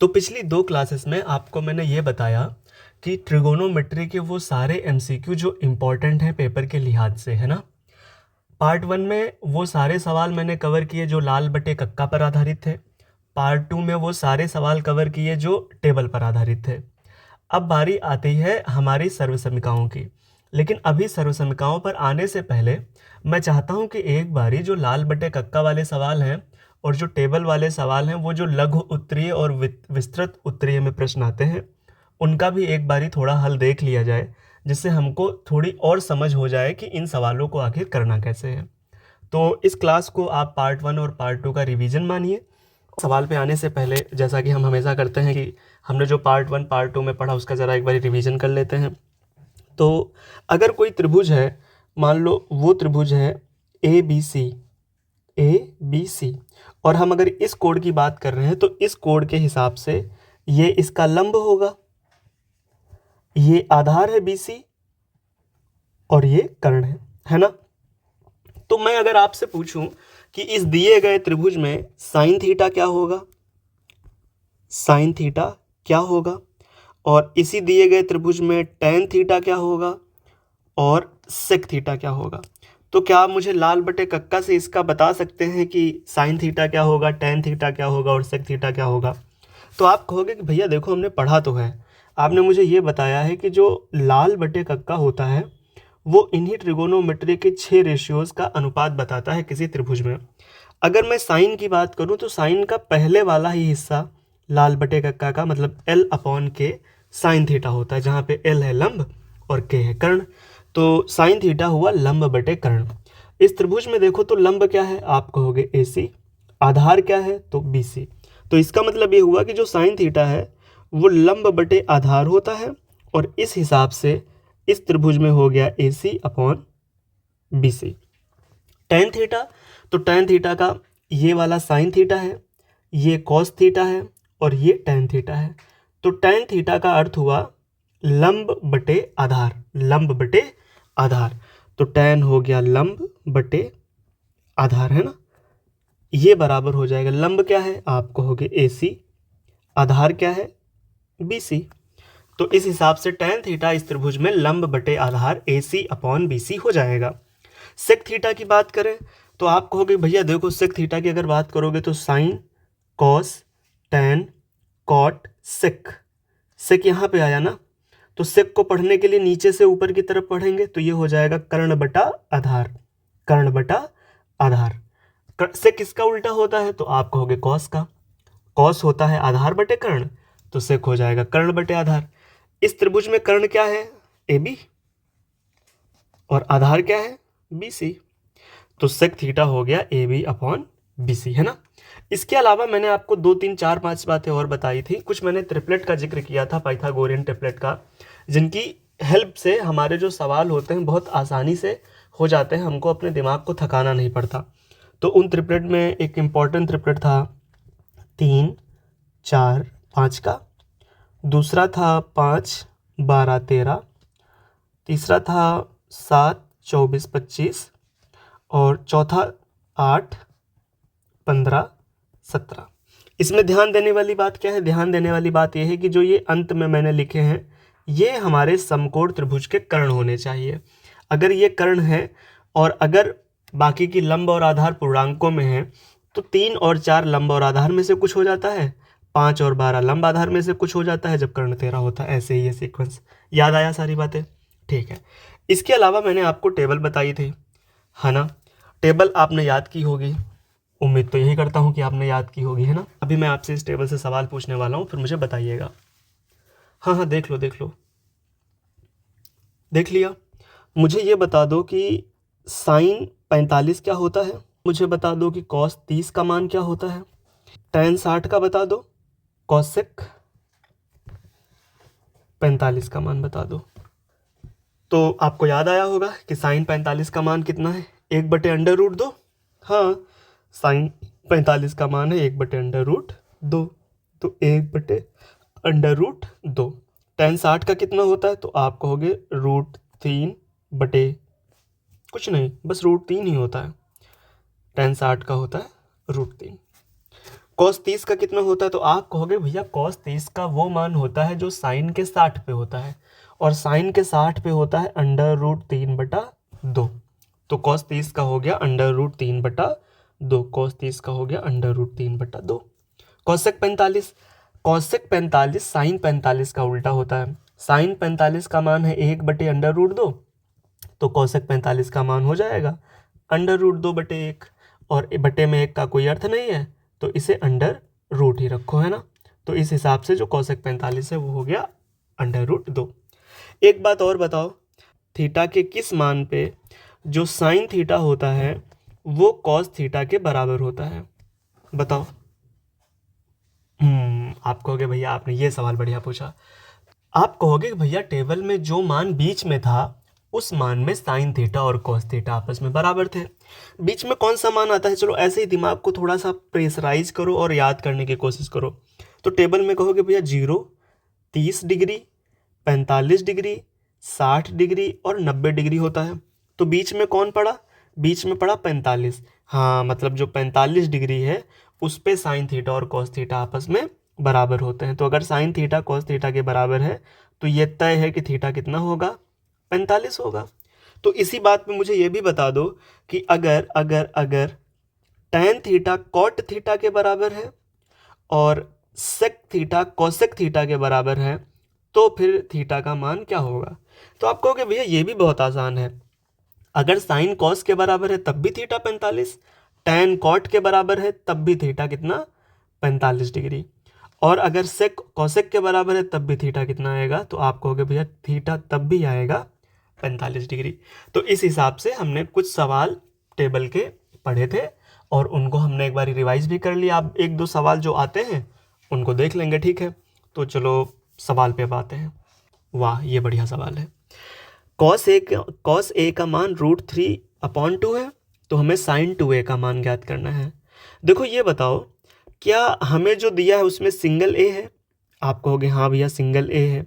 तो पिछली 2 क्लासेस में आपको मैंने ये बताया कि ट्रिगोनोमेट्री के वो सारे एमसीक्यू जो इम्पोर्टेंट हैं पेपर के लिहाज से, है ना। पार्ट 1 में वो सारे सवाल मैंने कवर किए जो लाल बटे कक्का पर आधारित थे। पार्ट 2 में वो सारे सवाल कवर किए जो टेबल पर आधारित थे। अब बारी आती है हमारी सर्वसमीकाओं की। लेकिन अभी सर्वसमीकाओं पर आने से पहले मैं चाहता हूं कि एक बारी जो लाल बटे कक्का वाले सवाल हैं और जो टेबल वाले सवाल हैं, वो जो लघु उत्तरीय और विस्तृत उत्तरीय में प्रश्न आते हैं, उनका भी एक बारी थोड़ा हल देख लिया जाए, जिससे हमको थोड़ी और समझ हो जाए कि इन सवालों को आखिर करना कैसे है। तो इस क्लास को आप पार्ट 1 और पार्ट 2 का रिवीजन मानिए। सवाल पे आने से पहले, जैसा कि हम हमेशा करते हैं, कि हमने जो पार्ट 1 पार्ट 2 में पढ़ा उसका ज़रा एक बार रिवीजन कर लेते हैं। तो अगर कोई त्रिभुज है, मान लो वो त्रिभुज है ए बी सी, और हम अगर इस कोण की बात कर रहे हैं तो इस कोण के हिसाब से ये इसका लंब होगा, ये आधार है BC और ये कर्ण है ना। तो मैं अगर आपसे पूछूं कि इस दिए गए त्रिभुज में साइन थीटा क्या होगा, साइन थीटा क्या होगा, और इसी दिए गए त्रिभुज में टेन थीटा क्या होगा और सेक थीटा क्या होगा, तो क्या आप मुझे लाल बटे कक्का से इसका बता सकते हैं कि साइन थीटा क्या होगा, टेन थीटा क्या होगा और सेक थीटा क्या होगा। तो आप कहोगे कि भैया देखो, हमने पढ़ा तो है, आपने मुझे ये बताया है कि जो लाल बटे कक्का होता है वो इन्हीं ट्रिगोनोमेट्री के 6 रेशियोज़ का अनुपात बताता है किसी त्रिभुज में। अगर मैं साइन की बात करूं तो साइन का पहले वाला ही हिस्सा लाल बटे कक्का का, मतलब L/K साइन थीटा होता है, जहाँ पे L है लंब और K है कर्ण। तो साइन थीटा हुआ लंब बटे कर्ण। इस त्रिभुज में देखो तो लंब क्या है, आप कहोगे AC, आधार क्या है तो BC। तो इसका मतलब ये हुआ कि जो साइन थीटा है वो लंब बटे आधार होता है, और इस हिसाब से इस त्रिभुज में हो गया AC/BC। टेन थीटा, तो टेन थीटा का ये वाला साइन थीटा है, ये कॉस थीटा है और ये टेन थीटा है। तो टेन थीटा का अर्थ हुआ लंब बटे आधार, लंब बटे आधार। तो टेन हो गया लंब बटे आधार, है ना। ये बराबर हो जाएगा, लंब क्या है आप कहोगे AC, आधार क्या है BC। तो इस हिसाब से टेन थीटा इस त्रिभुज में लंब बटे आधार AC/BC हो जाएगा। सेक थीटा की बात करें तो आप कहोगे भैया देखो, सेक थीटा की अगर बात करोगे तो साइन, कॉस, टेन, कॉट, सेक। सेक यहाँ पे आया ना, तो सेक को पढ़ने के लिए नीचे से ऊपर की तरफ पढ़ेंगे तो ये हो जाएगा कर्ण बटा आधार, कर्ण बटा आधार। सेक किसका उल्टा होता है तो आप कहोगे कॉस का। कॉस होता है आधार बटे कर्ण, तो सेक हो जाएगा कर्ण बटे आधार। इस त्रिभुज में कर्ण क्या है AB और आधार क्या है BC, तो सेक थीटा हो गया AB/BC, है ना। इसके अलावा मैंने आपको 2 3 4 5 बातें और बताई थी। कुछ मैंने ट्रिपलेट का जिक्र किया था, पाइथागोरियन ट्रिपलेट का, जिनकी हेल्प से हमारे जो सवाल होते हैं बहुत आसानी से हो जाते हैं, हमको अपने दिमाग को थकाना नहीं पड़ता। तो उन ट्रिपलेट में एक इम्पॉर्टेंट ट्रिपलेट था 3 4 5 का, दूसरा था 5 12 13, तीसरा था 7 24 25, और चौथा 8 15 17। इसमें ध्यान देने वाली बात क्या है, ध्यान देने वाली बात यह है कि जो ये अंत में मैंने लिखे हैं ये हमारे समकोण त्रिभुज के कर्ण होने चाहिए। अगर ये कर्ण है और अगर बाकी की लंब और आधार पूर्णांकों में है तो 3 और 4 लंब और आधार में से कुछ हो जाता है, 5 और 12 लंब आधार में से कुछ हो जाता है जब कर्ण 13 होता है। ऐसे ही ये सीक्वेंस। याद आया सारी बातें, ठीक है। इसके अलावा मैंने आपको टेबल बताई थी, है ना। टेबल आपने याद की होगी, उम्मीद तो यही करता हूँ कि आपने याद की होगी, है ना। अभी मैं आपसे इस टेबल से सवाल पूछने वाला हूँ, फिर मुझे बताइएगा। हाँ हाँ, देख लो देख लो, देख लिया। मुझे ये बता दो कि साइन 45 क्या होता है, मुझे बता दो कि कॉस 30 का मान क्या होता है, टेन 60 का बता दो, कॉसेक 45 का मान बता दो। तो आपको याद आया होगा कि साइन 45 का मान कितना है, 1/√2। हाँ, साइन 45 का मान है 1/√2, तो 1/√2। टेन 60 का कितना होता है तो आप कहोगे √3 बटे कुछ नहीं, बस √3 ही होता है। टेन 60 का होता है √3। कॉस 30 का कितना होता है? तो आप कहोगे भैया कॉस 30 का वो मान होता है जो साइन के 60 पे होता है, और साइन के 60 पे होता है √3/2। तो कॉस 30 का हो गया √3/2, कॉस 30 का हो गया √3/2। कॉसेक 45, कॉसेक 45 साइन 45 का उल्टा होता है। साइन 45 का मान है 1/√2, तो कॉसेक 45 का मान हो जाएगा √2/1, और बटे में 1 का कोई अर्थ नहीं है, तो इसे अंडर रूट ही रखो, है ना। तो इस हिसाब से जो कॉसेक 45 है वो हो गया √2। एक बात और बताओ, थीटा के किस मान पे जो साइन थीटा होता है वो कॉस थीटा के बराबर होता है? बताओ। आप कहोगे भैया आपने ये सवाल बढ़िया पूछा। आप कहोगे कि भैया टेबल में जो मान बीच में था उस मान में साइन थीटा और कॉस थीटा आपस में बराबर थे। बीच में कौन सा मान आता है? चलो ऐसे ही दिमाग को थोड़ा सा प्रेशराइज करो और याद करने की कोशिश करो। तो टेबल में कहोगे भैया 0, 30 डिग्री, 45 डिग्री, 60 डिग्री और 90 डिग्री होता है। तो बीच में कौन पड़ा? बीच में पड़ा 45। हाँ, मतलब जो 45 डिग्री है उस पे साइन थीटा और कॉस थीटा आपस में बराबर होते हैं। तो अगर साइन थीटा कॉस थीटा के बराबर है तो ये तय है कि थीटा कितना होगा? 45 होगा। तो इसी बात पे मुझे ये भी बता दो कि अगर अगर अगर टैन थीटा कॉट थीटा के बराबर है और सेक थीटा कोसेक थीटा के बराबर है तो फिर थीटा का मान क्या होगा? तो आप कहोगे भैया ये भी बहुत आसान है। अगर साइन कॉस के बराबर है तब भी थीटा 45, टैन कॉट के बराबर है तब भी थीटा कितना? 45 डिग्री। और अगर सेक कॉसेक के बराबर है तब भी थीटा कितना आएगा? तो आप कहोगे भैया थीटा तब भी आएगा 45 डिग्री। तो इस हिसाब से हमने कुछ सवाल टेबल के पढ़े थे और उनको हमने एक बार रिवाइज भी कर लिया। अब एक दो सवाल जो आते हैं उनको देख लेंगे, ठीक है। तो चलो सवाल पे अब आते हैं। वाह, ये बढ़िया सवाल है। कॉस ए का मान √3/2 है, तो हमें साइन 2a का मान ज्ञात करना है। देखो ये बताओ, क्या हमें जो दिया है उसमें सिंगल ए है? आप कहोगे हाँ भैया सिंगल ए है।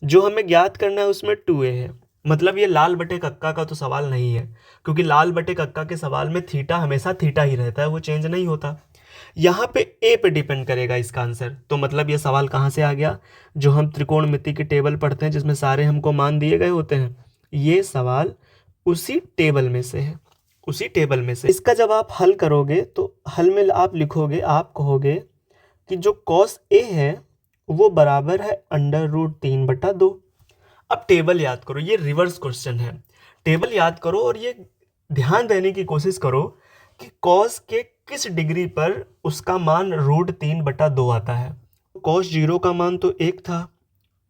जो हमें ज्ञात करना है उसमें 2a है। मतलब ये लाल बटे कक्का का तो सवाल नहीं है, क्योंकि लाल बटे कक्का के सवाल में थीटा हमेशा थीटा ही रहता है, वो चेंज नहीं होता। यहाँ पे ए पे डिपेंड करेगा इसका आंसर। तो मतलब ये सवाल कहाँ से आ गया? जो हम त्रिकोणमिति की टेबल पढ़ते हैं जिसमें सारे हमको मान दिए गए होते हैं, ये सवाल उसी टेबल में से है, उसी टेबल में से। इसका जब आप हल करोगे तो हल में आप लिखोगे, आप कहोगे कि जो कॉस ए है वो बराबर है √3/2। अब टेबल याद करो, ये रिवर्स क्वेश्चन है। टेबल याद करो और ये ध्यान देने की कोशिश करो कि कॉस के किस डिग्री पर उसका मान √3/2 आता है। कॉस 0 का मान तो 1 था,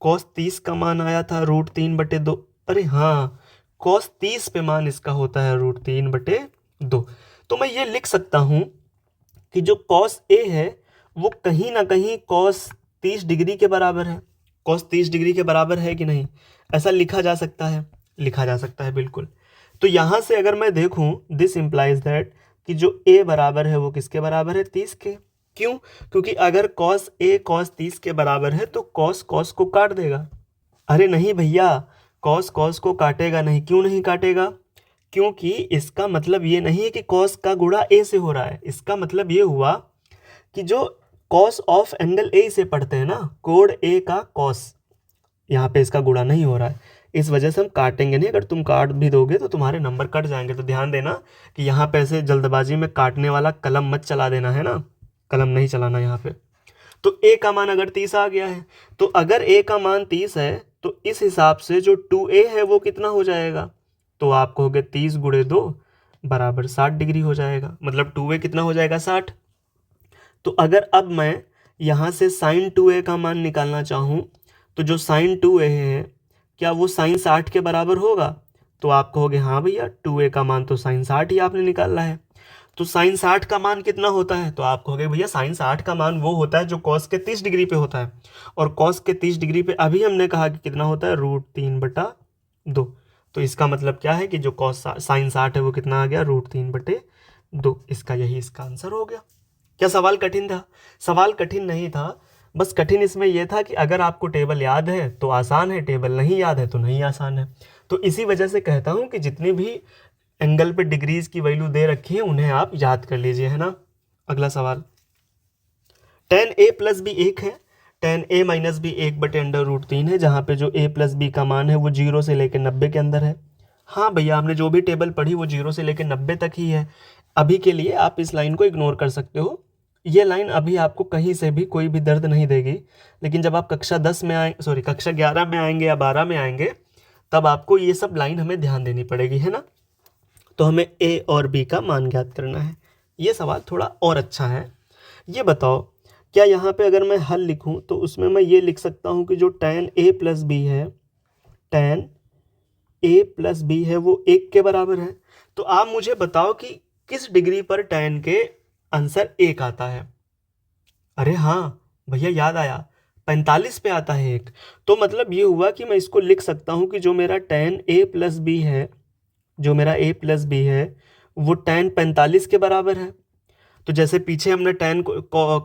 कॉस 30 का मान आया था √3/2। अरे हाँ, कॉस 30 पे मान इसका होता है √3/2। तो मैं ये लिख सकता हूँ कि जो कॉस ए है वो कहीं ना कहीं कॉस 30 डिग्री के बराबर है। कॉस 30 डिग्री के बराबर है कि नहीं? ऐसा लिखा जा सकता है, लिखा जा सकता है बिल्कुल। तो यहाँ से अगर मैं देखूँ, दिस इम्प्लाइज दैट कि जो ए बराबर है वो किसके बराबर है? 30 के। क्यों? क्योंकि अगर कॉस ए कॉस 30 के बराबर है तो कॉस कॉस को काट देगा। अरे नहीं भैया, कॉस कॉस को काटेगा नहीं। क्यों नहीं काटेगा? क्योंकि इसका मतलब ये नहीं है कि कॉस का गुणा ए से हो रहा है। इसका मतलब ये हुआ कि जो कॉस ऑफ एंगल ए से पढ़ते हैं ना, कोण ए का कॉस, यहाँ पे इसका गुणा नहीं हो रहा है, इस वजह से हम काटेंगे नहीं। अगर तुम काट भी दोगे तो तुम्हारे नंबर कट जाएंगे। तो ध्यान देना कि यहाँ पे ऐसे जल्दबाजी में काटने वाला कलम मत चला देना, है ना, कलम नहीं चलाना यहाँ पे। तो ए का मान अगर 30 आ गया है, तो अगर ए का मान 30 है तो इस हिसाब से जो 2a है वो कितना हो जाएगा? तो आप कहोगे 30 × 2 बराबर 60 डिग्री हो जाएगा। मतलब 2a कितना हो जाएगा? 60। तो अगर अब मैं यहाँ से साइन 2a का मान निकालना चाहूँ तो जो साइन 2a है क्या वो साइन 60 के बराबर होगा? तो आप कहोगे हाँ भैया 2a का मान तो साइन 60 ही आपने निकाला है। तो साइन 60 का मान कितना होता है? तो आप कहोगे भैया साइन 60 का मान वो होता है जो कॉस के 30 डिग्री पे होता है, और कॉस के 30 डिग्री पे अभी हमने कहा कि कितना होता है? √3/2। तो इसका मतलब क्या है कि जो कॉस साइन 60 है वो कितना आ गया? √3/2। इसका यही इसका आंसर हो गया। क्या सवाल कठिन था? सवाल कठिन नहीं था, बस कठिन इसमें यह था कि अगर आपको टेबल याद है तो आसान है, टेबल नहीं याद है तो नहीं आसान है। तो इसी वजह से कहता हूँ कि जितनी भी एंगल पे डिग्रीज की वैल्यू दे रखी है उन्हें आप याद कर लीजिए, है ना। अगला सवाल, tan a प्लस बी 1 है, tan a माइनस बी 1/√3 है, जहाँ पे जो a प्लस बी का मान है वो 0 से लेकर 90 के अंदर है। हाँ भैया, आपने जो भी टेबल पढ़ी वो 0 से लेकर 90 तक ही है। अभी के लिए आप इस लाइन को इग्नोर कर सकते हो, ये लाइन अभी आपको कहीं से भी कोई भी दर्द नहीं देगी, लेकिन जब आप कक्षा 10 में कक्षा 11 में आएंगे या 12 में आएंगे, तब आपको ये सब लाइन हमें ध्यान देनी पड़ेगी, है ना। तो हमें ए और बी का मान ज्ञात करना है। ये सवाल थोड़ा और अच्छा है। ये बताओ, क्या यहाँ पे अगर मैं हल लिखूँ तो उसमें मैं ये लिख सकता हूँ कि जो tan a प्लस बी है, tan a प्लस बी है वो 1 के बराबर है। तो आप मुझे बताओ कि किस डिग्री पर tan के आंसर 1 आता है। अरे हाँ भैया, याद आया, 45 पे आता है 1। तो मतलब ये हुआ कि मैं इसको लिख सकता हूँ कि जो मेरा tan a प्लस बी है, जो मेरा a प्लस बी है वो tan 45 के बराबर है। तो जैसे पीछे हमने tan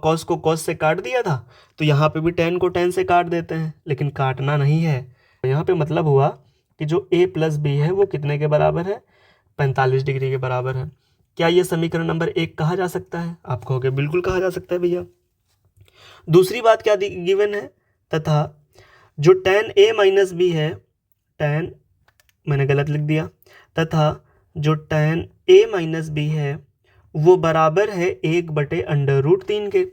cos को cos से काट दिया था, तो यहाँ पे भी tan को tan से काट देते हैं, लेकिन काटना नहीं है। तो यहाँ पे मतलब हुआ कि जो a प्लस बी है वो कितने के बराबर है, 45 डिग्री के बराबर है। क्या ये समीकरण नंबर 1 कहा जा सकता है? आप कहोगे बिल्कुल कहा जा सकता है भैया। दूसरी बात क्या गिवन है, तथा जो tan a माइनस बी है, tan, मैंने गलत लिख दिया, तथा जो tan a माइनस बी है वो बराबर है 1/√3 के।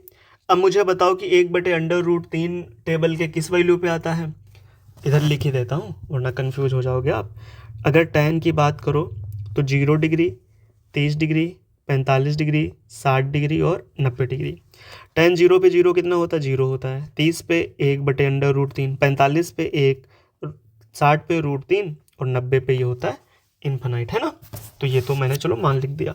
अब मुझे बताओ कि 1/√3 टेबल के किस वैल्यू पे आता है। इधर लिख ही देता हूँ वरना कंफ्यूज हो जाओगे आप। अगर tan की बात करो तो 0 डिग्री, 30 डिग्री, 45 डिग्री, 60 डिग्री और 90 डिग्री। tan 0 पे 0 कितना होता है? 0 होता है। 30 पे 1/√3, 45 पे 1, 60 पे √3 और 90 पे ये होता है इन्फिनाइट, है ना। तो ये तो मैंने चलो मान लिख दिया।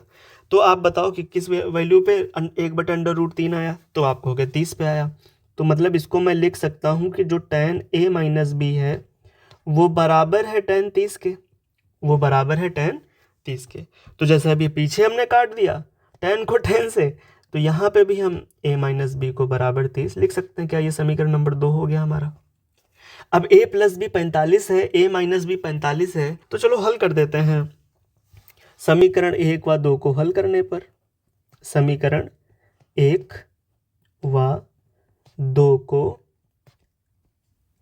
तो आप बताओ कि किस वैल्यू पे 1/√3 आया, तो आपको हो गया 30 पे आया। तो मतलब इसको मैं लिख सकता हूँ कि जो tan a माइनस बी है वो बराबर है tan 30 के, वो बराबर है tan 30 के। तो जैसे अभी पीछे हमने काट दिया tan को tan से, तो यहाँ पे भी हम a माइनस बी को बराबर 30 लिख सकते हैं। क्या ये समीकरण नंबर 2 हो गया हमारा। अब a प्लस बी 45 है, a माइनस बी 45 है, तो चलो हल कर देते हैं। समीकरण 1 व 2 को हल करने पर, समीकरण 1 व 2 को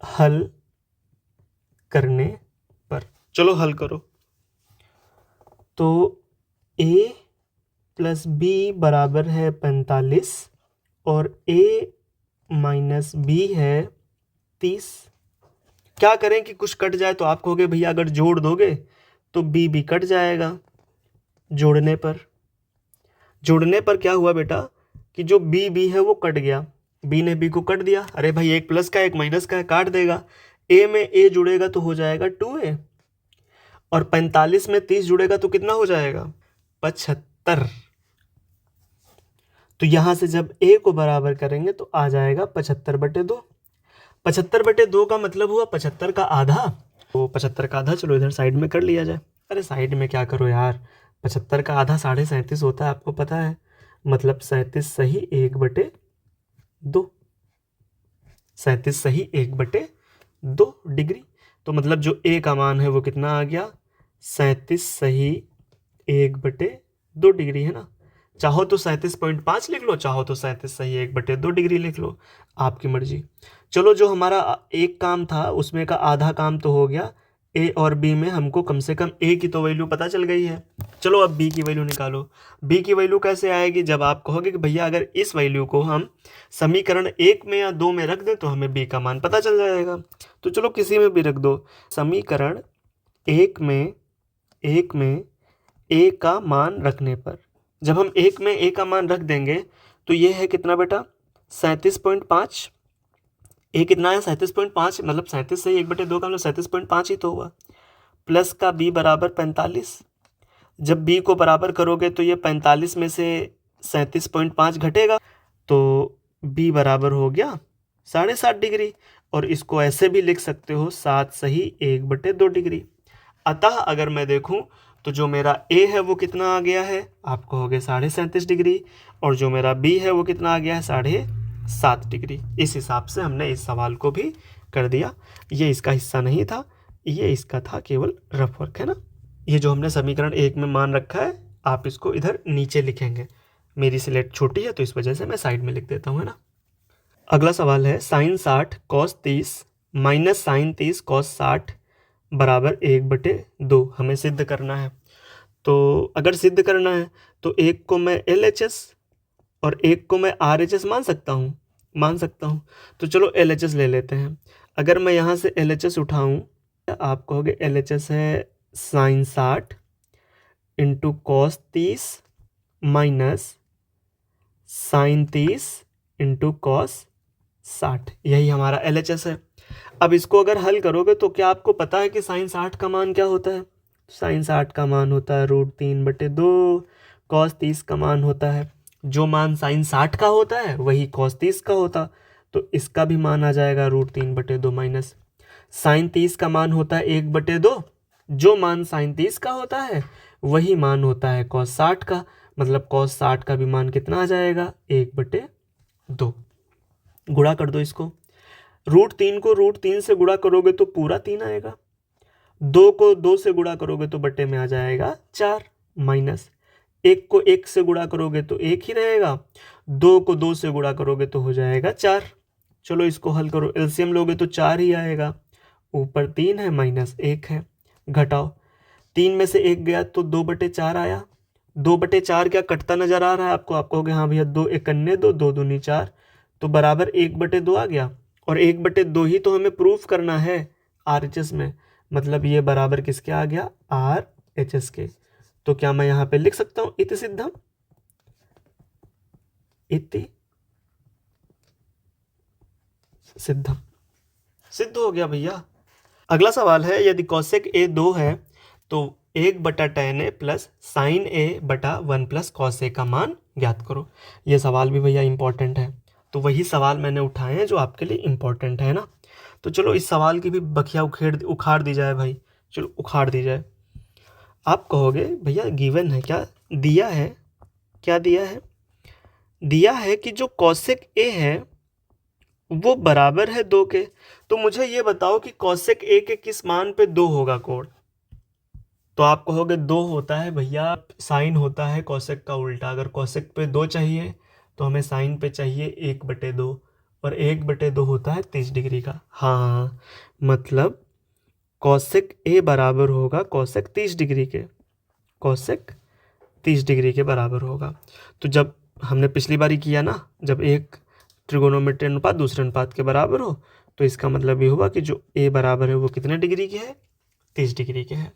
हल करने पर, चलो हल करो। तो a प्लस बी बराबर है 45 और a माइनस बी है 30। क्या करें कि कुछ कट जाए, तो आप कहोगे भैया अगर जोड़ दोगे तो b भी कट जाएगा। जोड़ने पर क्या हुआ बेटा कि जो b है वो कट गया, b ने b को कट दिया। अरे भाई, एक प्लस का एक माइनस का काट देगा। a में a जुड़ेगा तो हो जाएगा 2a, और 45 में 30 जुड़ेगा तो कितना हो जाएगा? 75। तो यहां से जब a को बराबर करेंगे तो आ जाएगा 75/2। 75/2 का मतलब हुआ 75 का आधा। तो 75 का आधा चलो इधर साइड में कर लिया जाए। अरे साइड में क्या करो यार, 75 का आधा 37.5 होता है, आपको पता है। मतलब 37 सही 1/2, 37 सही 1/2 डिग्री। तो मतलब जो a का मान है वो कितना आ गया? 37 सही 1/2 डिग्री, है ना। चाहो तो 37.5 लिख लो, चाहो तो 37 सही 1/2 डिग्री लिख लो, आपकी मर्जी। चलो, जो हमारा एक काम था उसमें का आधा काम तो हो गया। a और b में हमको कम से कम a की तो वैल्यू पता चल गई है। चलो अब b की वैल्यू निकालो। b की वैल्यू कैसे आएगी? जब आप कहोगे कि भैया अगर इस वैल्यू को हम समीकरण 1 में या 2 में रख दें तो हमें b का मान पता चल जाएगा। तो चलो किसी में भी रख दो। समीकरण 1 में a का मान रखने पर, जब हम 1 में a का मान रख देंगे तो ये है कितना बेटा? 37.5। a कितना है? 37.5, मतलब 37 से 1/2 का मतलब 37.5 ही तो हुआ। प्लस का b बराबर 45। जब b को बराबर करोगे तो ये 45 में से 37.5 घटेगा, तो b बराबर हो गया 7.5 डिग्री। और इसको ऐसे भी लिख सकते हो 7 सही 1/2 डिग्री। अतः अगर मैं देखूं तो जो मेरा a है वो कितना आ गया है? आप कहोगे 37.5 डिग्री, और जो मेरा b है वो कितना आ गया है? 7.5 डिग्री। इस हिसाब से हमने इस सवाल को भी कर दिया। ये इसका हिस्सा नहीं था, ये इसका था केवल रफ वर्क, है ना। ये जो हमने समीकरण 1 में मान रखा है, आप इसको इधर नीचे लिखेंगे। मेरी स्लेट छोटी है तो इस वजह से मैं साइड में लिख देता हूँ, है ना। अगला सवाल है sine 60 cos 30 minus sine 30 cos 60 बराबर 1/2 हमें सिद्ध करना है। तो अगर सिद्ध करना है तो एक को मैं LHS और एक को मैं RHS मान सकता हूँ। तो चलो LHS ले लेते हैं। अगर मैं यहाँ से LHS उठाऊँ, आप कहोगे LHS है sine 60 into cos 30 minus sine 30 into cos 60, यही हमारा LHS है। अब इसको अगर हल करोगे तो क्या आपको पता है कि साइन 60 का मान क्या होता है? साइन 60 का मान होता है √3/2। कॉस 30 का मान होता है, जो मान साइन 60 का होता है वही कॉस 30 का होता, तो इसका भी मान आ जाएगा √3/2 माइनस साइन 30 का मान होता है 1/2, जो मान साइन 30 का होता है वही मान होता है कॉस 60 का, मतलब कॉस 60 का भी मान कितना आ जाएगा 1/2। गुणा कर दो इसको। √3 को √3 से गुणा करोगे तो पूरा 3 आएगा, 2 को 2 से गुणा करोगे तो बटे में आ जाएगा 4, माइनस 1 को 1 से गुणा करोगे तो 1 ही रहेगा, 2 को 2 से गुणा करोगे तो हो जाएगा 4। चलो इसको हल करो, एलसीएम लोगे तो 4 ही आएगा, ऊपर 3 है माइनस 1 है, घटाओ 3 में से 1 गया तो 2/4 आया। 2/4 क्या कटता नजर आ रहा है आपको? आप कहोगे हाँ भैया 2 एकन्ने 2, 2 दूनी 4, तो बराबर 1/2 आ गया। और 1/2 ही तो हमें प्रूफ करना है RHS में, मतलब ये बराबर किसके आ गया? RHS के। तो क्या मैं यहाँ पे लिख सकता हूँ इति सिद्धम, इति सिद्धम, सिद्ध हो गया भैया। अगला सवाल है यदि कॉसेक A 2 है तो 1/tan A plus sign A/1 plus cos A का मान ज्ञात करो। ये सवाल भी भैया इंपॉर्टेंट है, तो वही सवाल मैंने उठाए हैं जो आपके लिए इंपॉर्टेंट है ना। तो चलो इस सवाल की भी बखिया उखाड़ दी जाए भाई, चलो उखाड़ दी जाए। आप कहोगे भैया गिवन है क्या? दिया है, क्या दिया है? दिया है कि जो कॉसेक A है वो बराबर है 2 के। तो मुझे ये बताओ कि कॉसेक A के किस मान पे 2 होगा कोण? तो आप कहोगे 2 होता है भैया, साइन होता है कॉसेक का उल्टा। अगर कॉसेक पे 2 चाहिए तो हमें साइन पे चाहिए 1/2, और 1/2 होता है 30 डिग्री का। हाँ, मतलब कॉसेक A बराबर होगा कॉसेक 30 डिग्री के, कॉसेक 30 डिग्री के बराबर होगा। तो जब हमने पिछली बारी किया ना, जब एक त्रिकोणमिति अनुपात दूसरे अनुपात के बराबर हो, तो इसका मतलब ये हुआ कि जो A बराबर है वो कितने डिग्री के है? 30 डिग्री के है।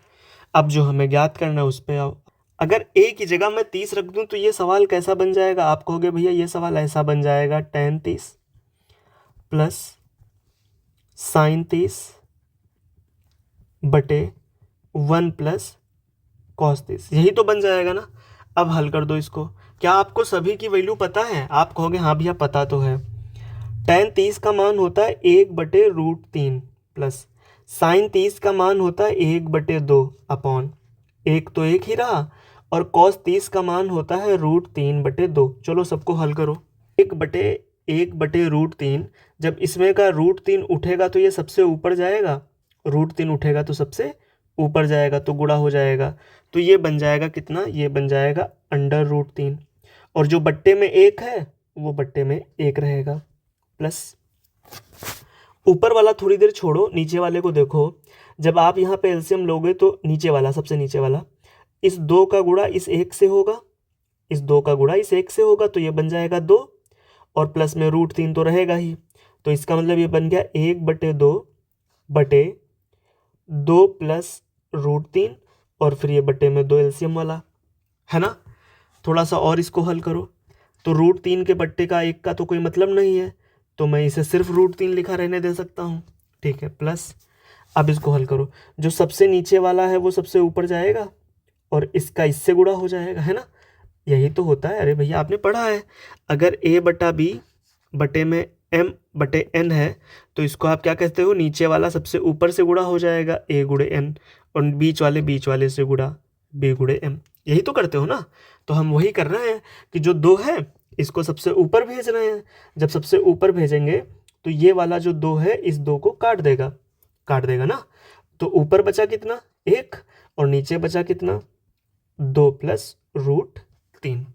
अब जो हमें ज्ञात करना है उस पे आओ। अगर A की जगह मैं 30 रख दूं तो ये सवाल कैसा बन जाएगा? आप कहोगे भैया ये सवाल ऐसा बन जाएगा tan 30 प्लस साइन 30 बटे 1 प्लस कॉस 30, यही तो बन जाएगा ना। अब हल कर दो इसको। क्या आपको सभी की वैल्यू पता है? आप कहोगे हाँ भैया पता तो है। tan 30 का मान होता है 1/√3 प्लस साइन 30 का मान होता है 1/2 अपॉन, एक तो एक ही रहा, और कॉस 30 का मान होता है √3/2। चलो सबको हल करो। 1/√3, जब इसमें का √3 उठेगा तो ये सबसे ऊपर जाएगा, √3 उठेगा तो सबसे ऊपर जाएगा, तो गुणा हो जाएगा। तो ये बन जाएगा कितना? ये बन जाएगा √3, और जो बट्टे में 1 है वो बट्टे में 1 रहेगा, प्लस ऊपर वाला थोड़ी देर छोड़ो, नीचे वाले को देखो। जब आप यहाँ पे एलसीएम लोगे तो नीचे वाला, सबसे नीचे वाला, इस 2 का गुणा इस 1 से होगा, इस 2 का गुणा इस 1 से होगा, तो ये बन जाएगा 2, और प्लस में √3 तो रहेगा ही। तो इसका मतलब ये बन गया 1/2 प्लस √3, और फिर ये बटे में 2 एलसीएम वाला, है ना। थोड़ा सा और इसको हल करो, तो √3 के बट्टे का 1 का तो कोई मतलब नहीं है, तो मैं इसे सिर्फ √3 लिखा रहने दे सकता हूँ, ठीक है, प्लस। अब इसको हल करो, जो सबसे नीचे वाला है वो सबसे ऊपर जाएगा, और इसका इससे गुणा हो जाएगा, है ना। यही तो होता है, अरे भैया आपने पढ़ा है। अगर A/B बटे में M/N है तो इसको आप क्या कहते हो? नीचे वाला सबसे ऊपर से गुणा हो जाएगा A×N, और बीच वाले से गुणा B×M। यही तो करते हो ना। तो हम वही कर रहे हैं कि जो 2 है इसको सबसे ऊपर भेज रहे हैं। जब सबसे ऊपर भेजेंगे तो ये वाला जो 2 है इस 2 को काट देगा ना। तो ऊपर बचा कितना? 1, और नीचे बचा कितना? 2 प्लस √3।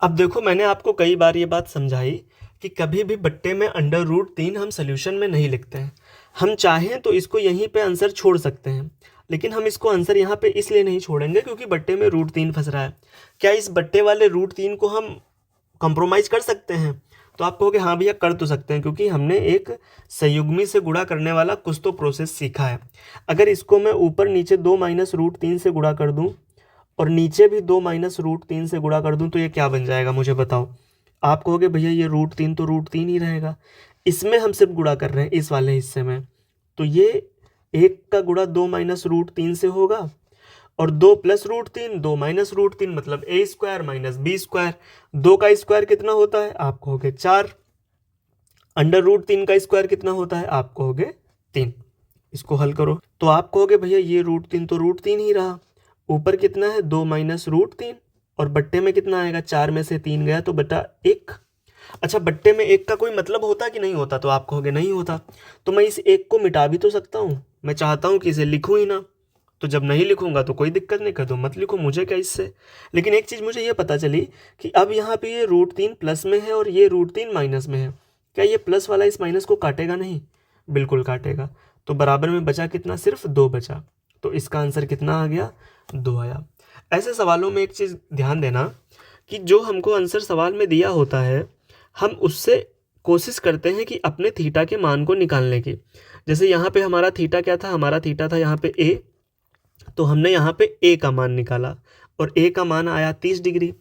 अब देखो मैंने आपको कई बार ये बात समझाई कि कभी भी बट्टे में √3 हम सोल्यूशन में नहीं लिखते हैं। हम चाहें तो इसको यहीं पे आंसर छोड़ सकते हैं, लेकिन हम इसको आंसर यहाँ पे इसलिए नहीं छोड़ेंगे क्योंकि बट्टे में √3 फंस रहा है। क्या इस बट्टे वाले √3 को हम कॉम्प्रोमाइज़ कर सकते हैं? तो आप कहोगे हाँ भैया कर तो सकते हैं, क्योंकि हमने एक संयुग्मी से गुणा करने वाला कुछ तो प्रोसेस सीखा है। अगर इसको मैं ऊपर नीचे 2 - √3 से गुणा कर दूं और नीचे भी 2 - √3 से गुणा कर दूं तो ये क्या बन जाएगा मुझे बताओ। आप कहोगे भैया ये √3 तो √3 ही रहेगा, इसमें हम सिर्फ गुणा कर रहे हैं इस वाले हिस्से में, तो ये 1 का गुणा 2 - √3 से होगा और 2 + √3 2 - √3 मतलब a² - b²। 2 का स्क्वायर कितना होता है? आप कहोगे 4। √3 का स्क्वायर कितना होता है? आप कहोगे 3। इसको हल करो तो आप कहोगे भैया ये √3 तो √3 ही रहा, ऊपर कितना है 2 - √3 और बट्टे में कितना आएगा? 4 में से 3 गया तो बटा 1। अच्छा, बट्टे में 1 का कोई मतलब होता कि नहीं होता? तो आप कहोगे नहीं होता। तो मैं इस 1 को मिटा भी तो सकता हूँ, मैं चाहता हूँ कि इसे लिखूँ ही ना, तो जब नहीं लिखूंगा तो कोई दिक्कत नहीं, कर दो मत लिखो, मुझे क्या इससे। लेकिन एक चीज़ मुझे ये पता चली कि अब यहाँ पे ये √3 प्लस में है और ये √3 माइनस में है, क्या ये प्लस वाला इस माइनस को काटेगा? नहीं, बिल्कुल काटेगा। तो बराबर में बचा कितना? सिर्फ 2 बचा। तो इसका आंसर कितना आ गया? 2 आया। ऐसे सवालों में एक चीज़ ध्यान देना कि जो हमको आंसर सवाल में दिया होता है हम उससे कोशिश करते हैं कि अपने थीटा के मान को निकालने की। जैसे यहाँ पे हमारा थीटा क्या था? हमारा थीटा था यहाँ पे a, तो हमने यहाँ पे a का मान निकाला और a का मान आया 30 डिग्री।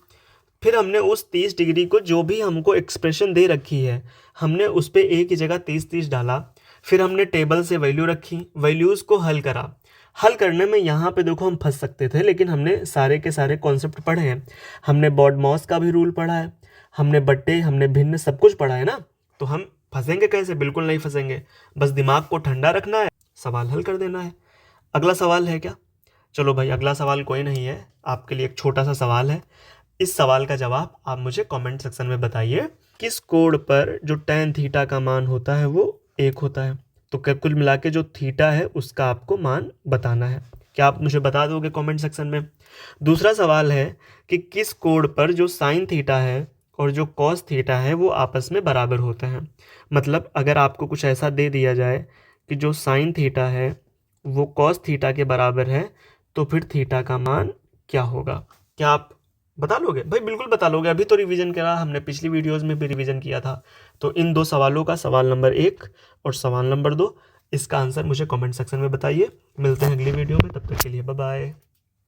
फिर हमने उस 30 डिग्री को जो भी हमको एक्सप्रेशन दे रखी है हमने उस पर a की जगह 30 डाला। फिर हमने टेबल से वैल्यू रखी, वैल्यूज़ को हल करा। हल करने में यहाँ पे देखो हम फंस सकते थे, लेकिन हमने सारे के सारे कॉन्सेप्ट पढ़े हैं। हमने बॉड-मॉस का भी रूल पढ़ा है, हमने बट्टे, हमने भिन्न, सब कुछ पढ़ा है ना। तो हम फंसेंगे कैसे? बिल्कुल नहीं फंसेंगे। बस दिमाग को ठंडा रखना है, सवाल हल कर देना है। अगला सवाल है क्या? चलो भाई, अगला सवाल कोई नहीं है, आपके लिए एक छोटा सा सवाल है। इस सवाल का जवाब आप मुझे कमेंट सेक्शन में बताइए। किस कोण पर जो tan थीटा का मान होता है वो 1 होता है? तो कुल मिला के जो थीटा है उसका आपको मान बताना है। क्या आप मुझे बता दोगे कमेंट सेक्शन में? दूसरा सवाल है कि किस कोण पर जो sin थीटा है और जो cos थीटा है वो आपस में बराबर होते हैं। मतलब अगर आपको कुछ ऐसा दे दिया जाए कि जो sin थीटा है वो cos थीटा के बराबर है, तो फिर थीटा का मान क्या होगा? क्या आप बता लोगे? भाई बिल्कुल बता लोगे, अभी तो रिवीजन करा हमने, पिछली वीडियोस में भी रिवीजन किया था। तो इन 2 सवालों का सवाल नंबर 1 और सवाल नंबर 2 इसका आंसर मुझे कमेंट सेक्शन में बताइए। मिलते हैं अगली वीडियो में, तब तक के लिए बाय बाय।